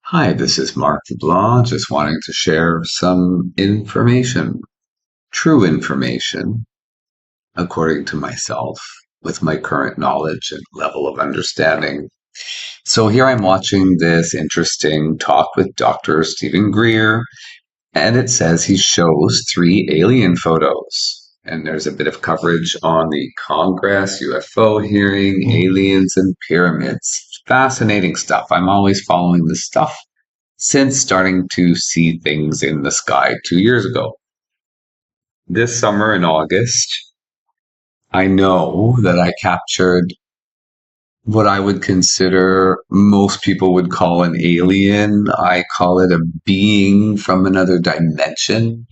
Hi, this is Mark LeBlanc, just wanting to share some information, true information, according to myself, with my current knowledge and level of understanding. So here I'm watching this interesting talk with Dr. Stephen Greer, and it says he shows three alien photos. And there's a bit of coverage on the Congress, UFO hearing, aliens, and pyramids. Fascinating stuff. I'm always following this stuff since starting to see things in the sky 2 years ago. This summer in August, I know that I captured what I would consider most people would call an alien. I call it a being from another dimension.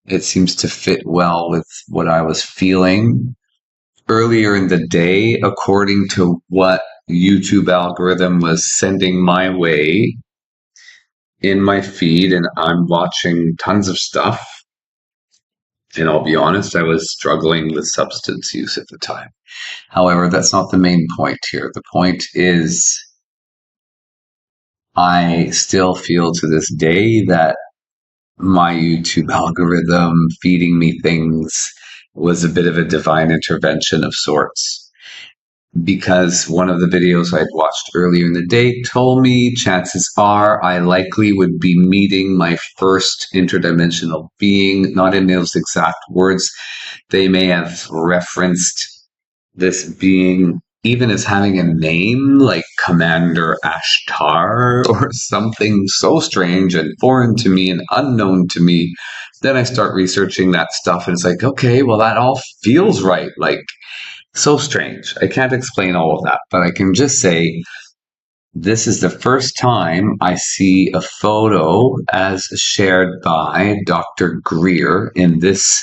It seems to fit well with what I was feeling earlier in the day, according to what YouTube algorithm was sending my way in my feed, and I'm watching tons of stuff. And I'll be honest, I was struggling with substance use at the time. However, that's not the main point here. The point is, I still feel to this day that my YouTube algorithm feeding me things was a bit of a divine intervention of sorts. Because one of the videos I'd watched earlier in the day told me chances are I likely would be meeting my first interdimensional being, not in those exact words. They may have referenced this being even as having a name like Commander Ashtar or something so strange and foreign to me and unknown to me. Then I start researching that stuff and it's like, okay, well, that all feels right. Like, so strange. I can't explain all of that, but I can just say this is the first time I see a photo as shared by Dr. Greer in this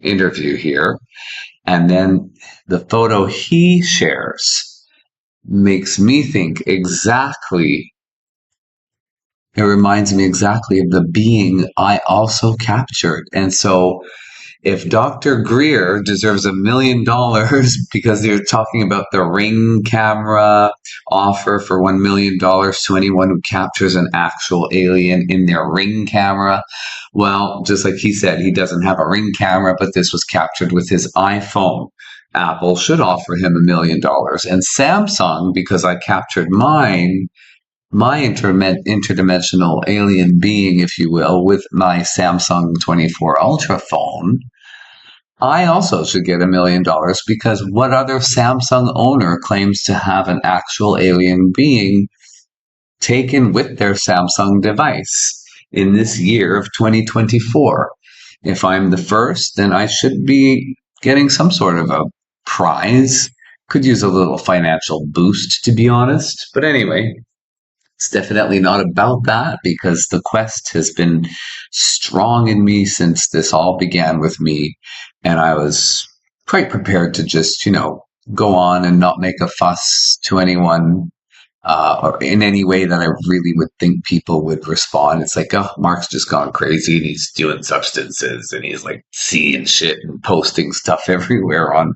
interview here. And then the photo he shares makes me think exactly, it reminds me exactly of the being I also captured. And so if Dr. Greer deserves $1 million because they're talking about the Ring camera offer for $1 million to anyone who captures an actual alien in their Ring camera, well, just like he said, he doesn't have a Ring camera, but this was captured with his iPhone. Apple should offer him $1 million. And Samsung, because I captured mine, my interdimensional alien being, if you will, with my Samsung 24 Ultra phone, I also should get $1 million because what other Samsung owner claims to have an actual alien being taken with their Samsung device in this year of 2024? If I'm the first, then I should be getting some sort of a prize. Could use a little financial boost, to be honest. But anyway, it's definitely not about that because the quest has been strong in me since this all began with me. And I was quite prepared to just, go on and not make a fuss to anyone or in any way that I really would think people would respond. It's like, oh, Mark's just gone crazy and he's doing substances and he's like seeing shit and posting stuff everywhere on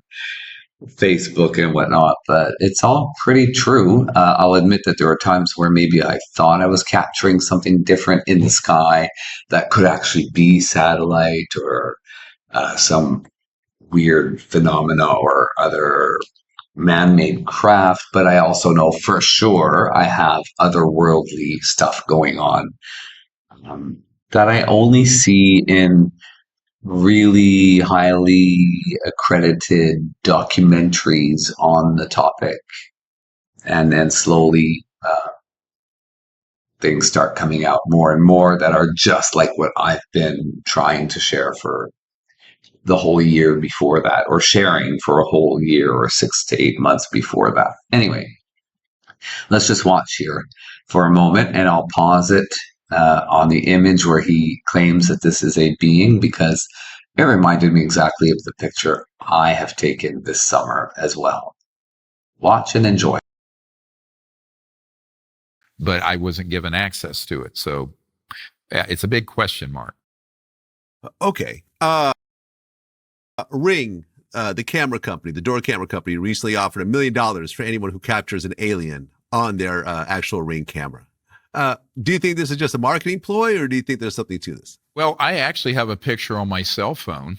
Facebook and whatnot, but it's all pretty true. I'll admit that there were times where maybe I thought I was capturing something different in the sky that could actually be satellite or some weird phenomena or other man-made craft. But I also know for sure I have otherworldly stuff going on that I only see in really highly accredited documentaries on the topic. And then slowly things start coming out more and more that are just like what I've been trying to share for the whole year before that, or sharing for a whole year or 6 to 8 months before that. Anyway, let's just watch here for a moment and I'll pause it on the image where he claims that this is a being because it reminded me exactly of the picture I have taken this summer as well. Watch and enjoy. But I wasn't given access to it. So yeah, it's a big question mark. Okay. Ring, the camera company, the door camera company, recently offered $1 million for anyone who captures an alien on their actual Ring camera. Do you think this is just a marketing ploy, or do you think there's something to this? Well, I actually have a picture on my cell phone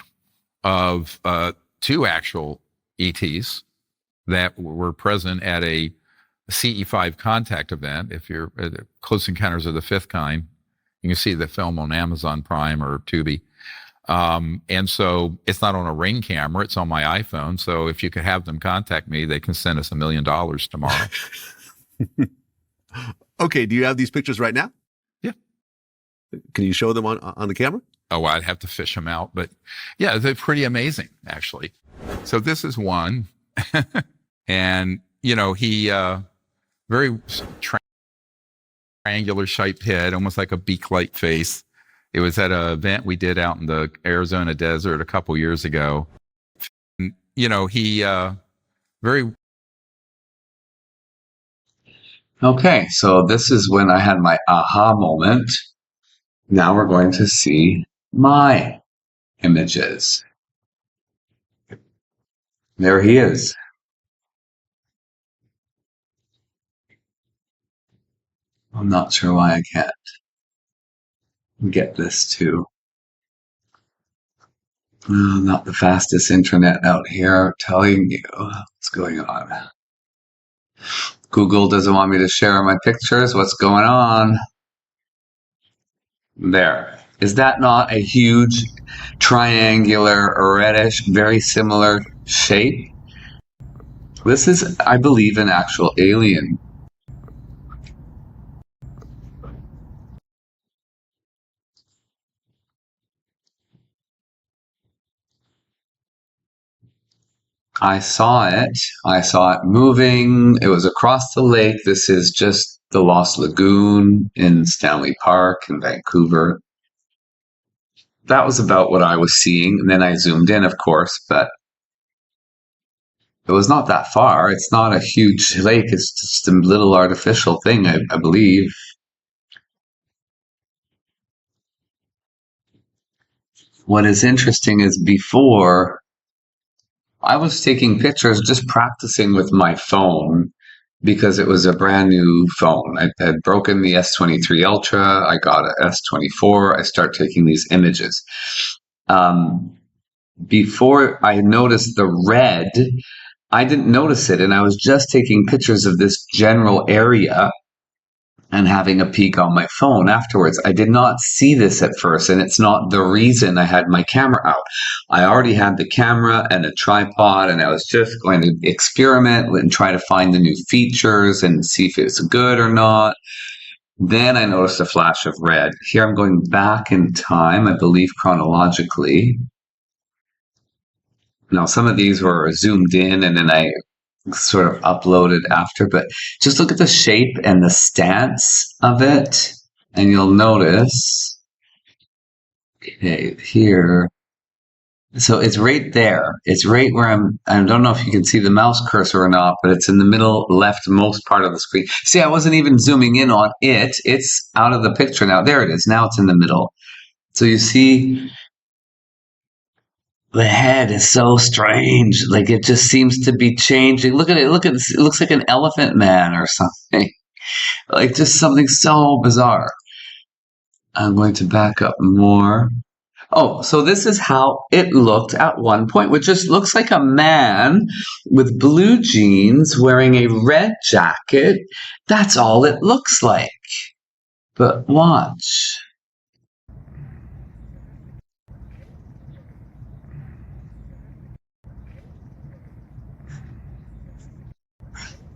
of two actual ETs that were present at a CE5 contact event. If you're at Close Encounters of the Fifth Kind, you can see the film on Amazon Prime or Tubi. And so it's not on a Ring camera, it's on my iPhone. So if you could have them contact me, they can send us $1 million tomorrow. Okay. Do you have these pictures right now? Yeah. Can you show them on the camera? Oh, I'd have to fish them out, but yeah, they're pretty amazing, actually. So this is one. And, you know, he, very triangular shaped head, almost like a beak-like face. It was at an event we did out in the Arizona desert a couple years ago. And, you know, he, very. Okay, so this is when I had my aha moment. Now we're going to see my images. There he is. I'm not sure why I can't get this to. Not the fastest internet out here telling you what's going on. Google doesn't want me to share my pictures. What's going on? There. Is that not a huge triangular reddish, very similar shape? This is, I believe, an actual alien. I saw it. I saw it moving. It was across the lake. This is just the Lost Lagoon in Stanley Park in Vancouver. That was about what I was seeing. And then I zoomed in, of course, but it was not that far. It's not a huge lake. It's just a little artificial thing, I believe. What is interesting is before I was taking pictures, just practicing with my phone because it was a brand new phone. I had broken the S23 Ultra. I got an S24. I start taking these images. Before I noticed the red, I didn't notice it, and I was just taking pictures of this general area and having a peek on my phone afterwards. I did not see this at first, and it's not the reason I had my camera out. I already had the camera and a tripod, and I was just going to experiment and try to find the new features and see if it's good or not. Then I noticed a flash of red. Here I'm going back in time, I believe chronologically. Now, some of these were zoomed in and then I sort of uploaded after, but just look at the shape and the stance of it, and you'll notice, okay, here. So it's right there. It's right where I don't know if you can see the mouse cursor or not, but it's in the middle leftmost part of the screen. See, I wasn't even zooming in on it. It's out of the picture now. There it is. Now it's in the middle. So you see, the head is so strange. Like it just seems to be changing. Look at it. Look at this. It looks like an elephant man or something. Like just something so bizarre. I'm going to back up more. Oh, so this is how it looked at one point, which just looks like a man with blue jeans wearing a red jacket. That's all it looks like. But watch.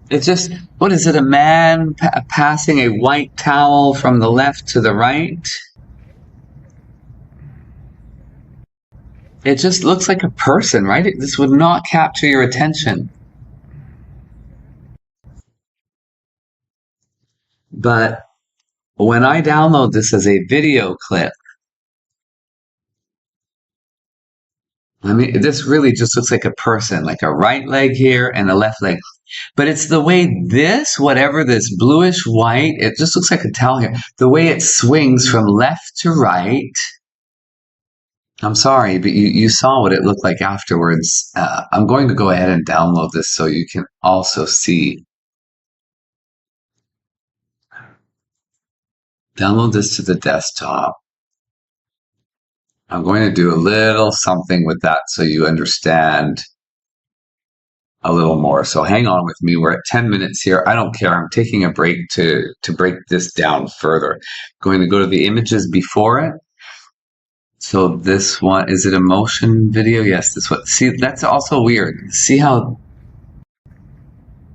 It's just, what is it, a man passing a white towel from the left to the right? It just looks like a person, right? This would not capture your attention. But when I download this as a video clip, I mean, this really just looks like a person, like a right leg here and a left leg. But it's the way this, whatever this bluish white, it just looks like a towel here. The way it swings from left to right. I'm sorry, but you saw what it looked like afterwards. I'm going to go ahead and download this so you can also see. download this to the desktop. I'm going to do a little something with that so you understand a little more. So hang on with me. We're at 10 minutes here. I don't care. I'm taking a break to break this down further. I'm going to go to the images before it. So this one, is it a motion video? Yes, this one. See, that's also weird. See how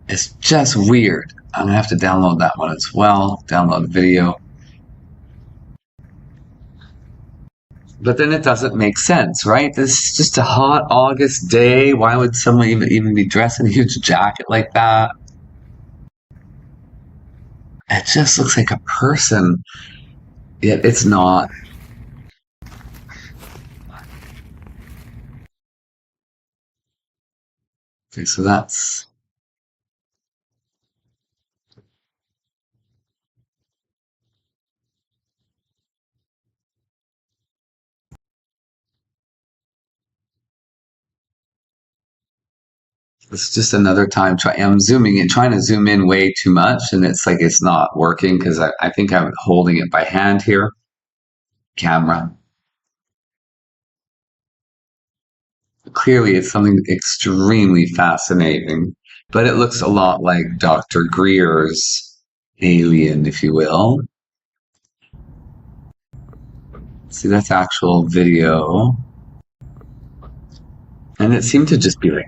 it's just weird. I'm gonna have to download that one as well. Download video. But then it doesn't make sense, right? This is just a hot August day. Why would someone even be dressed in a huge jacket like that? It just looks like a person. Yet it's not. Okay, so that's... It's just another time I'm zooming in, trying to zoom in way too much, and it's like it's not working because I think I'm holding it by hand here. Camera. Clearly, it's something extremely fascinating, but it looks a lot like Dr. Greer's Alien, if you will. See, that's actual video. And it seemed to just be like,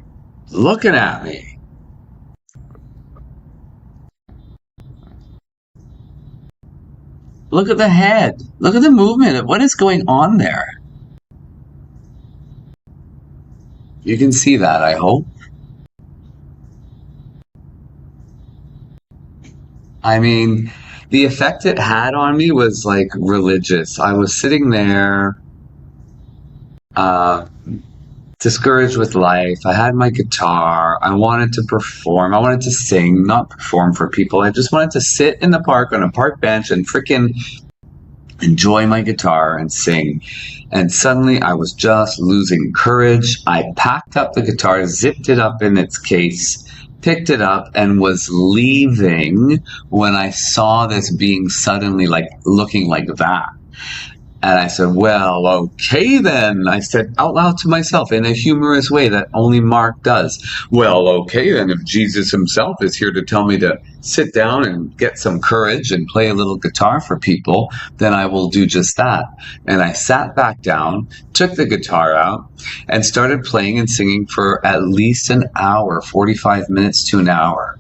looking at me. Look at the head. Look at the movement. What is going on there? You can see that, I hope. I mean, the effect it had on me was like religious. I was sitting there, discouraged with life. I had my guitar. I wanted to perform. I wanted to sing, not perform for people. I just wanted to sit in the park on a park bench and frickin' enjoy my guitar and sing. And suddenly I was just losing courage. I packed up the guitar, zipped it up in its case, picked it up, and was leaving when I saw this being suddenly like looking like that. And I said, well, okay then. I said out loud to myself in a humorous way that only Mark does. Well, okay then, if Jesus himself is here to tell me to sit down and get some courage and play a little guitar for people, then I will do just that. And I sat back down, took the guitar out, and started playing and singing for at least an hour, 45 minutes to an hour.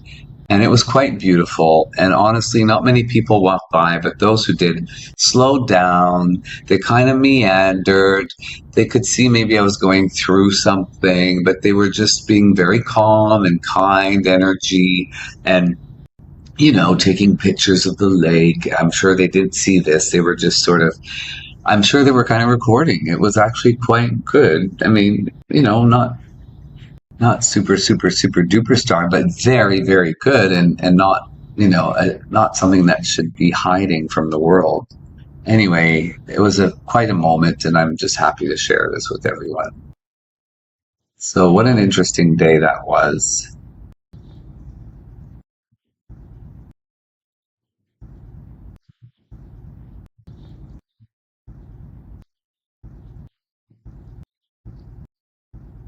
And it was quite beautiful. And honestly, not many people walked by, but those who did slowed down. They kind of meandered. They could see maybe I was going through something, but they were just being very calm and kind energy and, you know, taking pictures of the lake. I'm sure they didn't see this. They were just sort of, I'm sure they were kind of recording. It was actually quite good. I mean, you know, not super duper star, but very, very good and not, you know, not something that should be hiding from the world. Anyway, it was quite a moment, and I'm just happy to share this with everyone. So what an interesting day that was.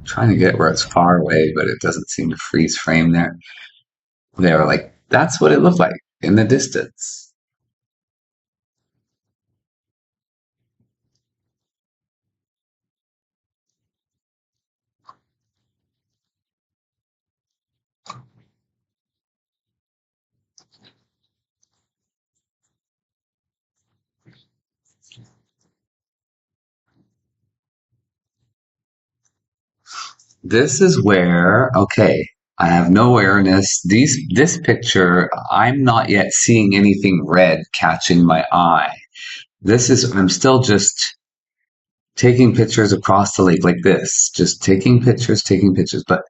Trying to get where it's far away, but it doesn't seem to freeze frame there. They were like, that's what it looked like in the distance. This is where, okay, I have no awareness. This picture, I'm not yet seeing anything red catching my eye. I'm still just taking pictures across the lake like this, just taking pictures, but